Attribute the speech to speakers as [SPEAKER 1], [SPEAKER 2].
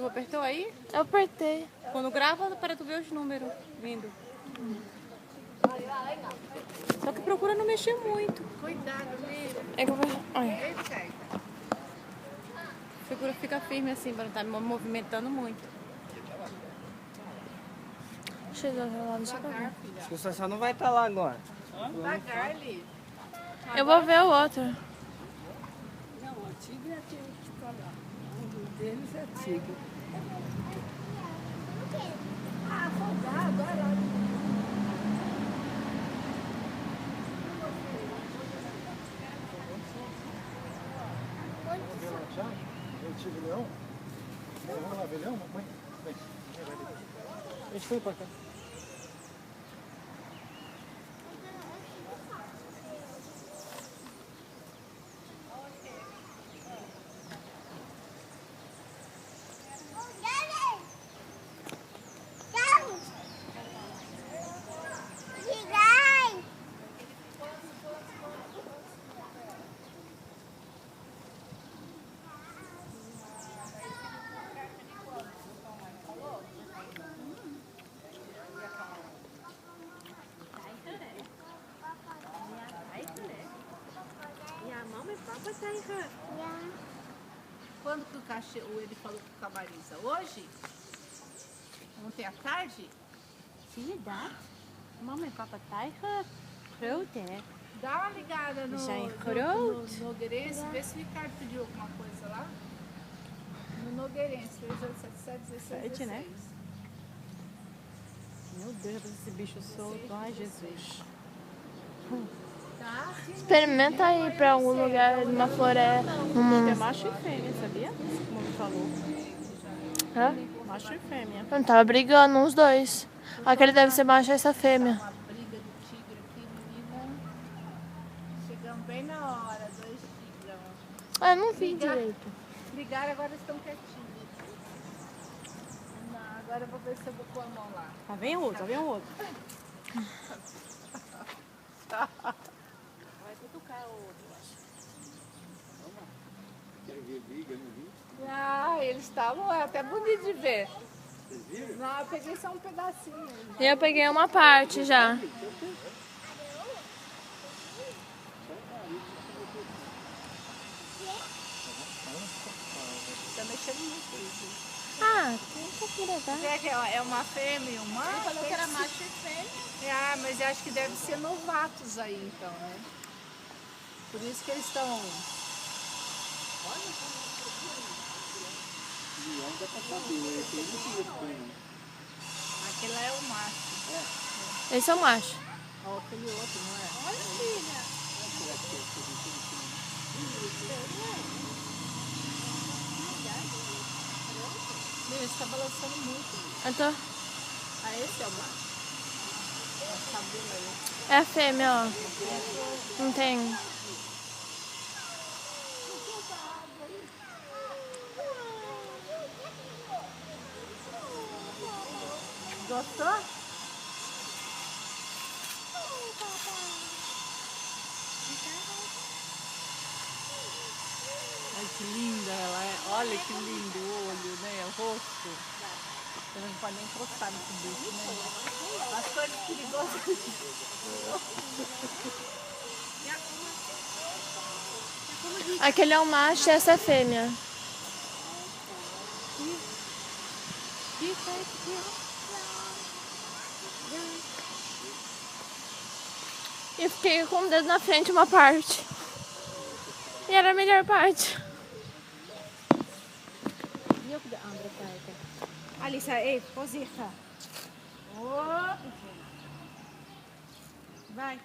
[SPEAKER 1] Tu apertou aí?
[SPEAKER 2] Eu apertei.
[SPEAKER 1] Quando grava, para tu ver os números vindo. Só que procura não mexer muito.
[SPEAKER 3] Cuidado, Mira.
[SPEAKER 2] É que eu vou... Olha.
[SPEAKER 1] Segura, fica firme assim, para não estar me movimentando muito.
[SPEAKER 2] Deixa eu ir lá no seu cabelo.
[SPEAKER 4] Você só não vai estar lá agora.
[SPEAKER 3] Devagar ali.
[SPEAKER 2] Eu vou ver o outro.
[SPEAKER 3] Não, o tigre é aquele que está lá. Um deles é tigre. Ah, afogado, olha lá.
[SPEAKER 5] Eu tive leão. Vamos lá ver leão, mãe. Vem. A gente foi pra cá.
[SPEAKER 3] Quando que o cachorro, ele falou com o Camariza? Hoje? Ontem à tarde?
[SPEAKER 1] Zie je dat? Mama en papa tijger. Groot, hè?
[SPEAKER 3] Dá uma ligada no,
[SPEAKER 1] Zijn
[SPEAKER 3] no
[SPEAKER 1] groot.
[SPEAKER 3] Nogueirense, vê se o Ricardo pediu alguma coisa lá. No Nogueirense, 3877
[SPEAKER 1] né? Meu Deus, esse bicho solto. Ai, Jesus.
[SPEAKER 3] Tá?
[SPEAKER 2] Experimenta ir pra algum lugar, numa floresta.
[SPEAKER 1] É macho e fêmea, sabia? Como me falou.
[SPEAKER 2] Hã?
[SPEAKER 1] Macho e fêmea.
[SPEAKER 2] Eu tava brigando uns dois. Aquele deve ser macho e essa fêmea.
[SPEAKER 3] Uma briga do tigre aqui, menina. Chegamos bem na hora, dois tigrão.
[SPEAKER 2] Ah, eu não vi direito.
[SPEAKER 3] Brigaram, agora estão quietinhos. Não, agora eu vou ver se eu vou pôr a mão lá.
[SPEAKER 1] Tá vem outro, vem outro. Vai cutucar o outro, eu acho.
[SPEAKER 5] Quer ver briga, não vi?
[SPEAKER 3] Ah, eles estavam até bonito de ver. Não, eu peguei só um pedacinho.
[SPEAKER 2] E eu peguei uma parte já.
[SPEAKER 3] Tá mexendo muito isso.
[SPEAKER 2] Ah, tem um pouquinho legal.
[SPEAKER 3] É que é uma fêmea e uma.
[SPEAKER 1] Ele falou que era macho e fêmea.
[SPEAKER 3] Ah, mas eu acho que deve ser novatos aí então, né? Por isso que eles estão.
[SPEAKER 5] Leão dá pra saber, tem muito estranho.
[SPEAKER 3] Aquele lá é o macho.
[SPEAKER 2] Esse é o macho.
[SPEAKER 3] Ó, aquele outro, não é?
[SPEAKER 1] Olha, filha.
[SPEAKER 3] Meu, esse tá balançando muito.
[SPEAKER 2] Eu tô...
[SPEAKER 3] Ah, esse é o macho. A cabelo aí.
[SPEAKER 2] É a fêmea, ó. Não tem...
[SPEAKER 3] Gostou?
[SPEAKER 1] Ai, que linda ela é. Olha que lindo o olho, né? O rosto. Você não pode nem encostar nesse bicho, né?
[SPEAKER 3] As coisas perigosas.
[SPEAKER 2] Aquele é o macho e essa é a fêmea. E fiquei com o dedo na frente uma parte. E era a melhor parte.
[SPEAKER 1] Alissa, ei, posição. Vai.